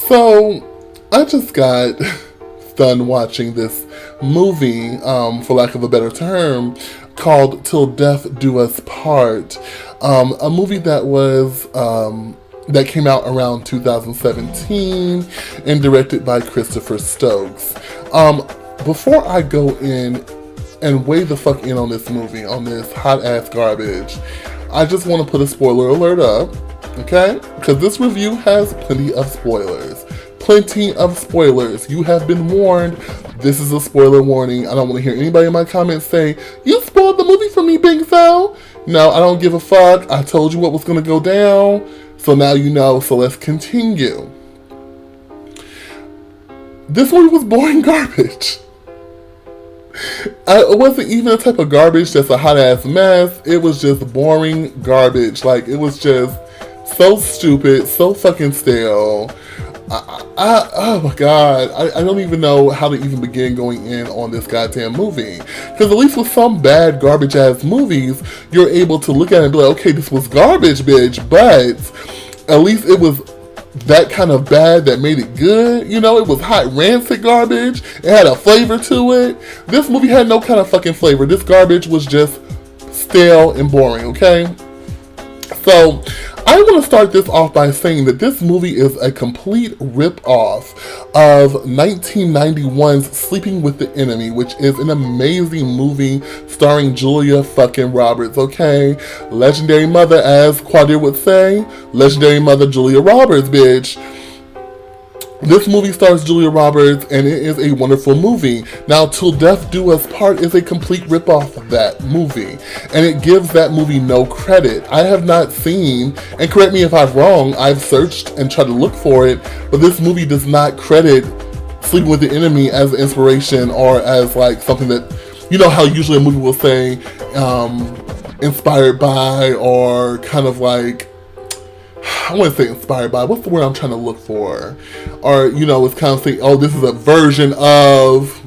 So, I just got done watching this movie, for lack of a better term, called Till Death Do Us Part. A movie that came out around 2017 and directed by Christopher Stokes. Before I go in and way the fuck in on this movie, on this hot ass garbage, I just want to put a spoiler alert up, okay? Because this review has plenty of spoilers. Plenty of spoilers. You have been warned. This is a spoiler warning. I don't want to hear anybody in my comments say, "You spoiled the movie for me, Bigzo." No, I don't give a fuck. I told you what was going to go down. So now you know. So let's continue. This movie was boring garbage. It wasn't even a type of garbage that's a hot ass mess. It was just boring garbage. Like, it was just so stupid, so fucking stale. Oh my god, I don't even know how to even begin going in on this goddamn movie. Because at least with some bad garbage ass movies, you're able to look at it and be like, okay, this was garbage, bitch, but at least it was that kind of bad that made it good. You know, it was hot, rancid garbage. It had a flavor to it. This movie had no kind of fucking flavor. This garbage was just stale and boring, okay? So, I want to start this off by saying that this movie is a complete rip-off of 1991's Sleeping with the Enemy, which is an amazing movie starring Julia fucking Roberts, okay? Legendary mother, as Quadir would say. Legendary mother Julia Roberts, bitch. This movie stars Julia Roberts, and it is a wonderful movie. Now, Till Death Do Us Part is a complete ripoff of that movie, and it gives that movie no credit. I have not seen, and correct me if I'm wrong, I've searched and tried to look for it, but this movie does not credit Sleeping with the Enemy as an inspiration or as like something that, you know how usually a movie will say, inspired by, or kind of like, I want to say inspired by, what's the word I'm trying to look for? Or, you know, it's kind of saying, oh, this is a version of...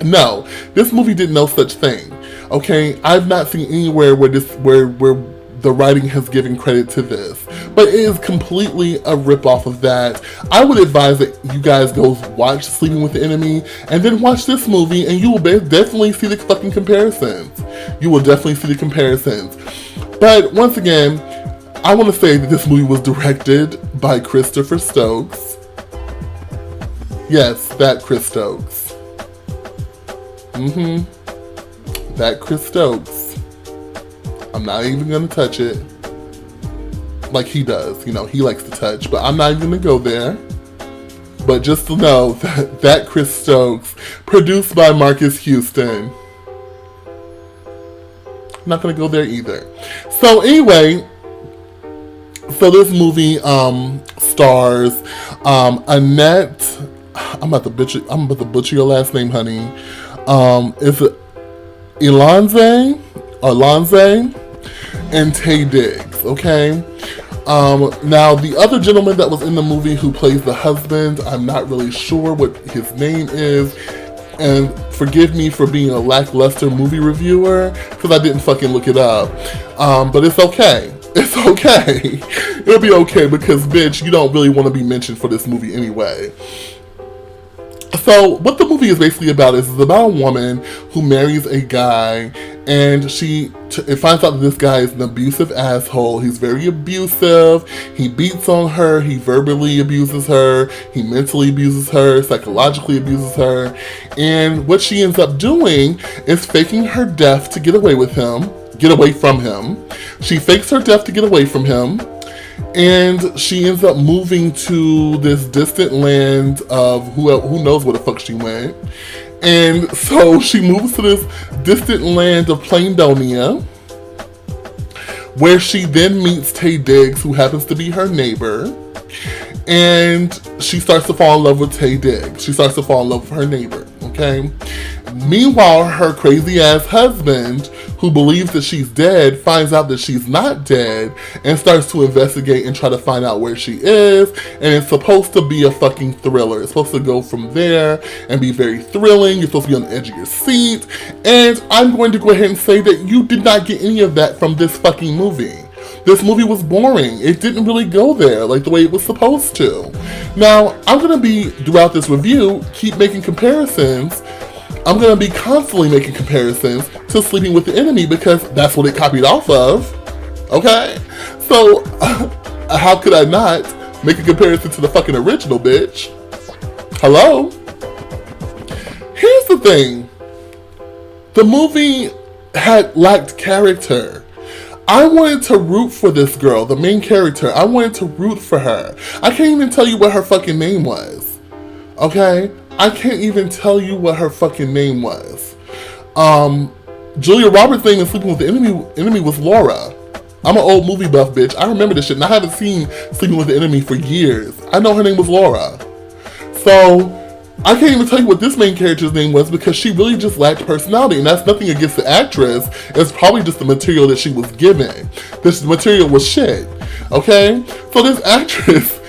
No, this movie did no such thing, okay? I've not seen anywhere where the writing has given credit to this. But it is completely a ripoff of that. I would advise that you guys go watch Sleeping with the Enemy, and then watch this movie, and you will definitely see the fucking comparisons. You will definitely see the comparisons. But, once again, I want to say that this movie was directed by Christopher Stokes. Yes, that Chris Stokes. That Chris Stokes. I'm not even going to touch it. Like he does. You know, he likes to touch. But I'm not even going to go there. But just to know that Chris Stokes. Produced by Marcus Houston. I'm not going to go there either. So anyway... So this movie stars Annette. I'm about to butcher your last name, honey. Is it Elonze and Taye Diggs? Okay. Now the other gentleman that was in the movie who plays the husband, I'm not really sure what his name is. And forgive me for being a lackluster movie reviewer because I didn't fucking look it up. But it's okay. It's okay. It'll be okay because, bitch, you don't really want to be mentioned for this movie anyway. So, what the movie is basically about is about a woman who marries a guy, and she finds out that this guy is an abusive asshole. He's very abusive. He beats on her. He verbally abuses her. He mentally abuses her. Psychologically abuses her. And what she ends up doing is faking her death to get away from him. She fakes her death to get away from him, and she ends up moving to this distant land of who knows where the fuck she went. And so she moves to this distant land of Plaindonia, where she then meets Taye Diggs, who happens to be her neighbor. And she starts to fall in love with Taye Diggs. She starts to fall in love with her neighbor, okay? Meanwhile, her crazy ass husband, who believes that she's dead, finds out that she's not dead and starts to investigate and try to find out where she is. And it's supposed to be a fucking thriller. It's supposed to go from there and be very thrilling. You're supposed to be on the edge of your seat. And I'm going to go ahead and say that you did not get any of that from this fucking movie. This movie was boring. It didn't really go there like the way it was supposed to. Now, I'm going to be, throughout this review, keep making comparisons. I'm going to be constantly making comparisons to Sleeping with the Enemy because that's what it copied off of. Okay? So, how could I not make a comparison to the fucking original, bitch? Hello? Here's the thing. The movie had lacked character. I wanted to root for this girl, the main character. I wanted to root for her. I can't even tell you what her fucking name was. Okay? I can't even tell you what her fucking name was. Julia Roberts' name in Sleeping with the Enemy was Laura. I'm an old movie buff, bitch. I remember this shit, and I haven't seen Sleeping with the Enemy for years. I know her name was Laura. So, I can't even tell you what this main character's name was because she really just lacked personality, and that's nothing against the actress. It's probably just the material that she was given. This material was shit. Okay? So this actress,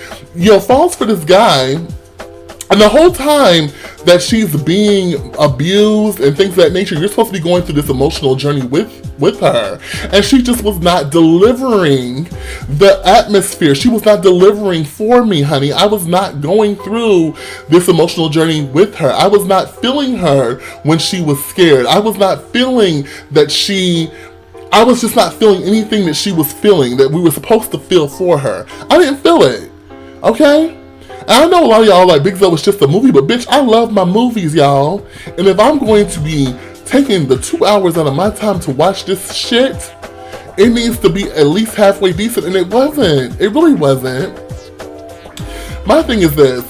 falls for this guy, and the whole time that she's being abused and things of that nature, you're supposed to be going through this emotional journey with her. And she just was not delivering the atmosphere. She was not delivering for me, honey. I was not going through this emotional journey with her. I was not feeling her when she was scared. I was not feeling I was just not feeling anything that she was feeling that we were supposed to feel for her. I didn't feel it. Okay? And I know a lot of y'all like Bigzo was just a movie, but bitch, I love my movies, y'all. And if I'm going to be taking the 2 hours out of my time to watch this shit, it needs to be at least halfway decent, and it wasn't. It really wasn't. My thing is this,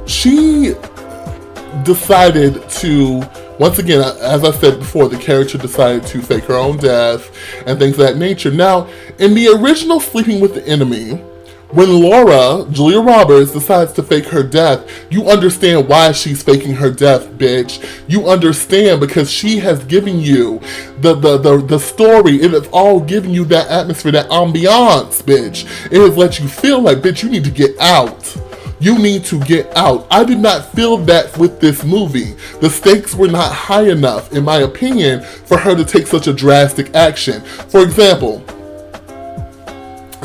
she decided to, once again, as I said before, the character decided to fake her own death and things of that nature. Now, in the original Sleeping with the Enemy, when Laura, Julia Roberts, decides to fake her death, you understand why she's faking her death, bitch. You understand because she has given you the story. It has all given you that atmosphere, that ambiance, bitch. It has let you feel like, bitch, you need to get out. You need to get out. I did not feel that with this movie. The stakes were not high enough, in my opinion, for her to take such a drastic action. For example,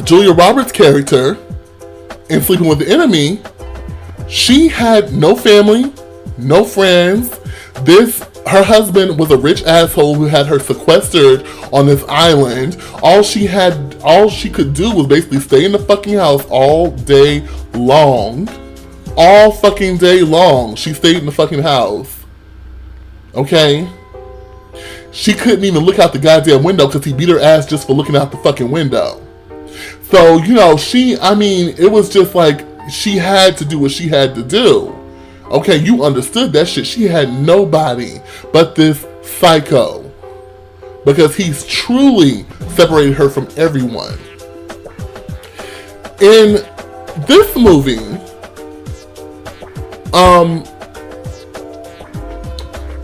Julia Roberts' character in Sleeping with the Enemy, she had no family, no friends. Her husband was a rich asshole who had her sequestered on this island. All she could do was basically stay in the fucking house all day long. All fucking day long. She stayed in the fucking house. Okay? She couldn't even look out the goddamn window because he beat her ass just for looking out the fucking window. So, it was just like she had to do what she had to do. Okay, you understood that shit. She had nobody but this psycho because he's truly separated her from everyone. In this movie,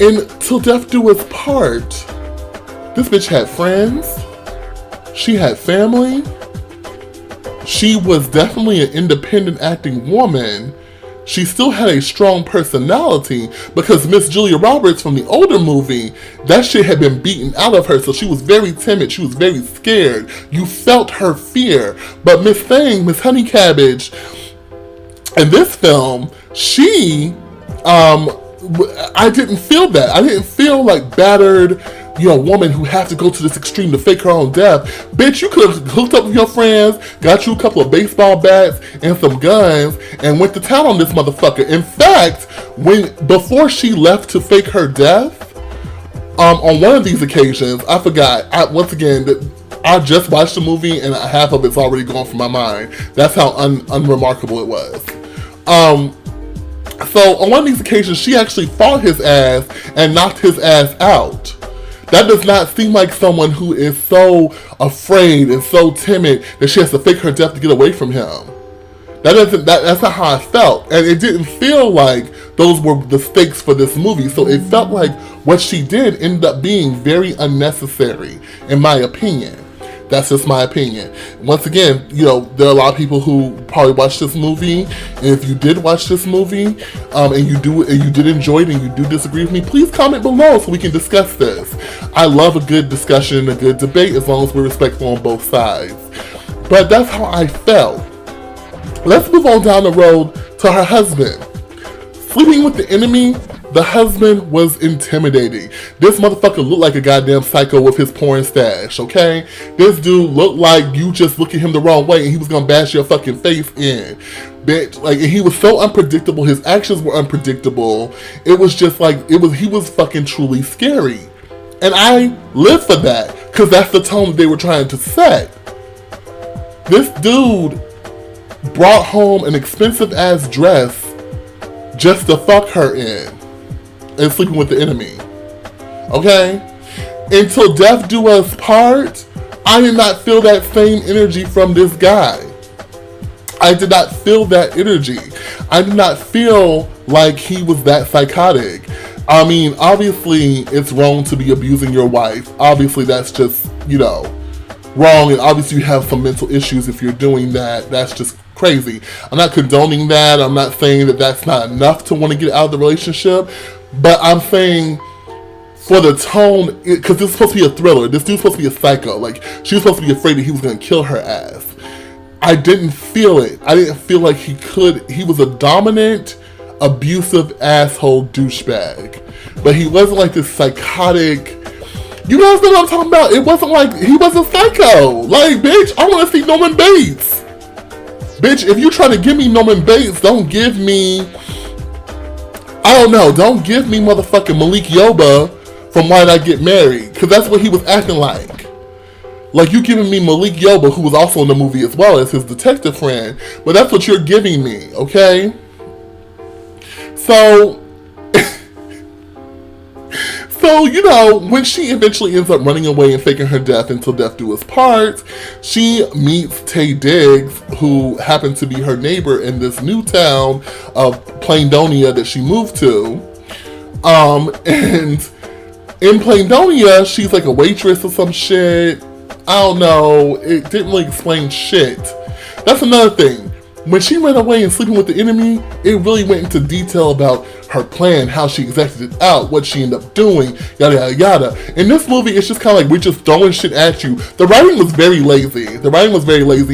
in Till Death Do Us Part, this bitch had friends. She had family. She was definitely an independent acting woman. She still had a strong personality because Miss Julia Roberts from the older movie, that shit had been beaten out of her, so she was very timid. She was very scared. You felt her fear. But Miss Honey Cabbage, in this film, I didn't feel that. I didn't feel like battered, woman who had to go to this extreme to fake her own death. Bitch, you could have hooked up with your friends, got you a couple of baseball bats and some guns, and went to town on this motherfucker. In fact, before she left to fake her death, on one of these occasions, I forgot, once again, that I just watched the movie and half of it's already gone from my mind. That's how unremarkable it was. So on one of these occasions, she actually fought his ass and knocked his ass out. That does not seem like someone who is so afraid and so timid that she has to fake her death to get away from him. That's not how I felt. And it didn't feel like those were the stakes for this movie. So it felt like what she did ended up being very unnecessary, in my opinion. That's just my opinion. Once again, you know, there are a lot of people who probably watched this movie, and if you did watch this movie, and you did enjoy it, and you do disagree with me, please comment below so we can discuss this. I love a good discussion and a good debate as long as we're respectful on both sides. But that's how I felt. Let's move on down the road to her husband. Sleeping with the enemy, the husband was intimidating. This motherfucker looked like a goddamn psycho with his porn stash, okay? This dude looked like you just look at him the wrong way and he was gonna bash your fucking face in. Bitch, like, he was so unpredictable. His actions were unpredictable. It was just like, he was fucking truly scary. And I live for that, because that's the tone they were trying to set. This dude brought home an expensive ass dress just to fuck her in and sleeping with the enemy. Okay? Until death do us part, I did not feel that same energy from this guy. I did not feel that energy. I did not feel like he was that psychotic. I mean, obviously, it's wrong to be abusing your wife. Obviously, that's just, you know, wrong. And obviously, you have some mental issues if you're doing that. That's just crazy. I'm not condoning that. I'm not saying that that's not enough to want to get out of the relationship. But I'm saying, for the tone, because this is supposed to be a thriller. This dude's supposed to be a psycho. Like, she was supposed to be afraid that he was going to kill her ass. I didn't feel it. I didn't feel like he could. He was a dominant, abusive asshole douchebag. But he wasn't like this psychotic. You guys know what I'm talking about? It wasn't like he was a psycho. Like, bitch, I want to see Norman Bates. Bitch, if you're trying to give me Norman Bates, don't give me, I don't know, don't give me motherfucking Malik Yoba from Why Did I Get Married? Because that's what he was acting like. Like, you giving me Malik Yoba, who was also in the movie as well as his detective friend. But that's what you're giving me, okay? So, you know, when she eventually ends up running away and faking her death until death do us part, she meets Tay Diggs, who happened to be her neighbor in this new town of Plaindonia that she moved to. And in Plaindonia, she's like a waitress or some shit. I don't know. It didn't really explain shit. That's another thing. When she ran away and sleeping with the enemy, it really went into detail about her plan, how she executed it out, what she ended up doing, yada yada yada. In this movie, it's just kind of like we're just throwing shit at you. The writing was very lazy.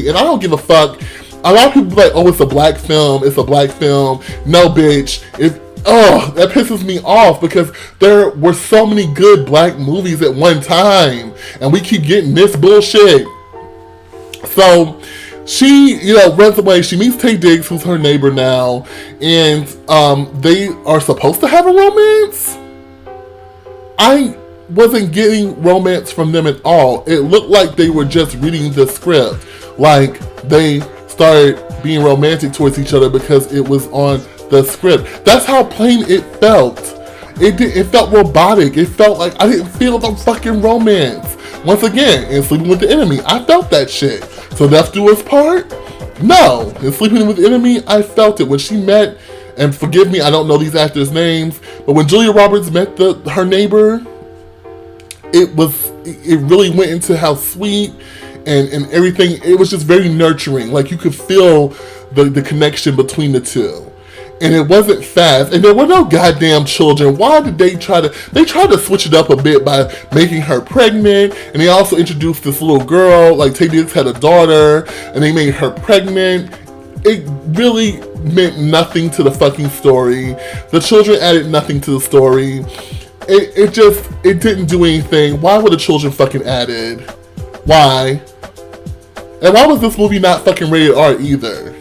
And I don't give a fuck. A lot of people be like, oh, it's a black film. It's a black film. No, bitch. That pisses me off because there were so many good black movies at one time, and we keep getting this bullshit. So she, you know, runs away. She meets Tay Diggs, who's her neighbor now, and they are supposed to have a romance. I wasn't getting romance from them at all. It looked like they were just reading the script. Like, they started being romantic towards each other because it was on the script. That's how plain it felt. It felt robotic. It felt like I didn't feel the fucking romance. Once again, in Sleeping with the Enemy, I felt that shit. So Death Do Us Part? No. In Sleeping with the Enemy, I felt it. When she met, and forgive me, I don't know these actors' names, but when Julia Roberts met her neighbor, it really went into how sweet and everything. It was just very nurturing. Like, you could feel the connection between the two. And it wasn't fast, and there were no goddamn children. Why did they tried to switch it up a bit by making her pregnant, and they also introduced this little girl, like Tay Diggs had a daughter, and they made her pregnant. It really meant nothing to the fucking story. The children added nothing to the story. It didn't do anything. Why were the children fucking added? Why? And why was this movie not fucking rated R either?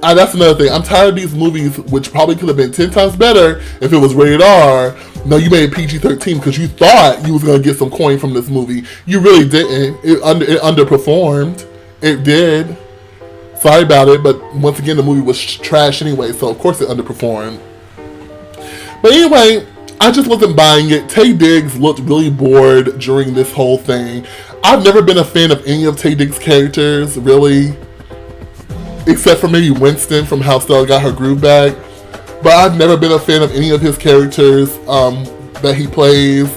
That's another thing. I'm tired of these movies, which probably could have been 10 times better if it was rated R. No, you made it PG-13 because you thought you was going to get some coin from this movie. You really didn't. It underperformed. It did. Sorry about it, but once again, the movie was trash anyway, so of course it underperformed. But anyway, I just wasn't buying it. Tay Diggs looked really bored during this whole thing. I've never been a fan of any of Tay Diggs' characters, really. Except for maybe Winston from How Stella Got Her Groove Back. But I've never been a fan of any of his characters that he plays.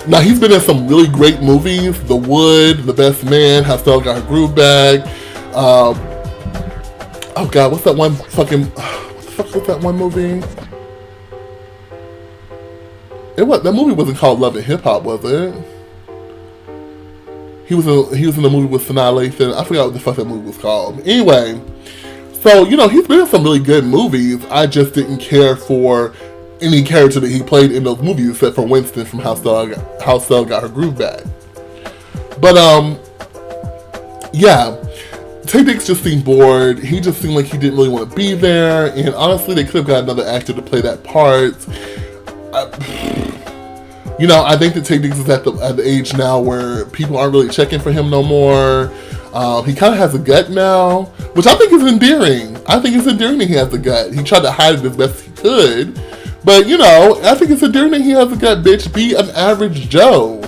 Now, he's been in some really great movies. The Wood, The Best Man, How Stella Got Her Groove Back. Oh God, what's that one fucking... What the fuck was that one movie? That movie wasn't called Love and Hip Hop, was it? He was in a movie with Sanaa Lathan. I forgot what the fuck that movie was called. Anyway, so, you know, he's been in some really good movies. I just didn't care for any character that he played in those movies except for Winston from How Stella Got Her Groove Back. But, yeah. Taye Diggs just seemed bored. He just seemed like he didn't really want to be there. And honestly, they could have got another actor to play that part. You know, I think that Taye Diggs is at the age now where people aren't really checking for him no more. He kind of has a gut now, which I think is endearing. I think it's endearing that he has a gut. He tried to hide it as best he could. But, you know, I think it's endearing that he has a gut, bitch. Be an average Joe.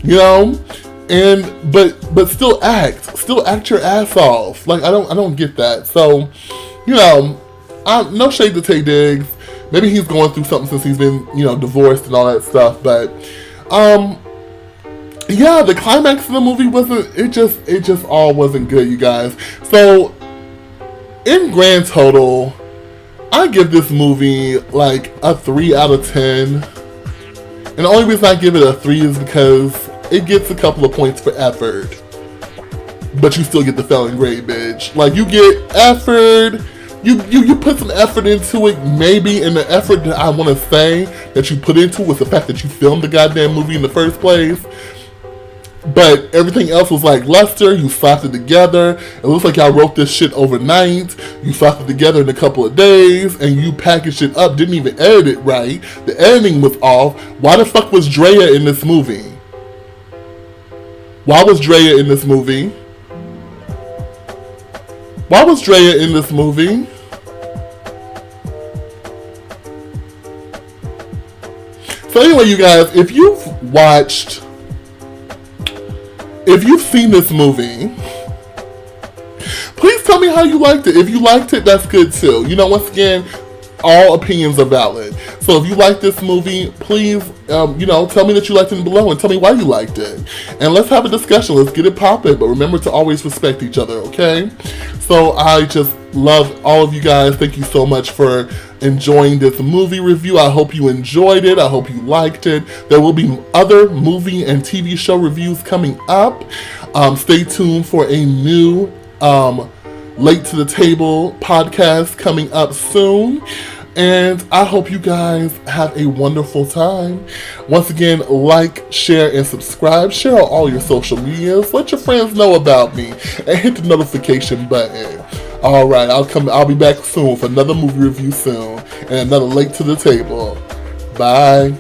You know? And, but still act your ass off. Like, I don't get that. So, you know, no shade to Taye Diggs. Maybe he's going through something since he's been, you know, divorced and all that stuff. But, yeah, the climax of the movie it just all wasn't good, you guys. So, in grand total, I give this movie like a 3 out of 10. And the only reason I give it a 3 is because it gets a couple of points for effort. But you still get the failing grade, bitch. Like, you get effort. You put some effort into it, maybe, and the effort that I want to say that you put into was the fact that you filmed the goddamn movie in the first place. But everything else was like luster. You slapped it together. It looks like y'all wrote this shit overnight. You slapped it together in a couple of days, and you packaged it up. Didn't even edit it right. The editing was off. Why the fuck was Drea in this movie? Why was Drea in this movie? Why was Drea in this movie? So anyway, you guys, if you've seen this movie, please tell me how you liked it. If you liked it, that's good too. You know, once again, all opinions are valid. So if you like this movie, please, you know, tell me that you liked it below and tell me why you liked it. And let's have a discussion. Let's get it popping. But remember to always respect each other, okay? So I just love all of you guys. Thank you so much for enjoying this movie review. I hope you enjoyed it. I hope you liked it. There will be other movie and TV show reviews coming up. Stay tuned for a new Late to the Table podcast coming up soon. And I hope you guys have a wonderful time. Once again, like, share, and subscribe. Share on all your social medias. Let your friends know about me. And hit the notification button. Alright, I'll be back soon with another movie review soon. And another Late to the Table. Bye.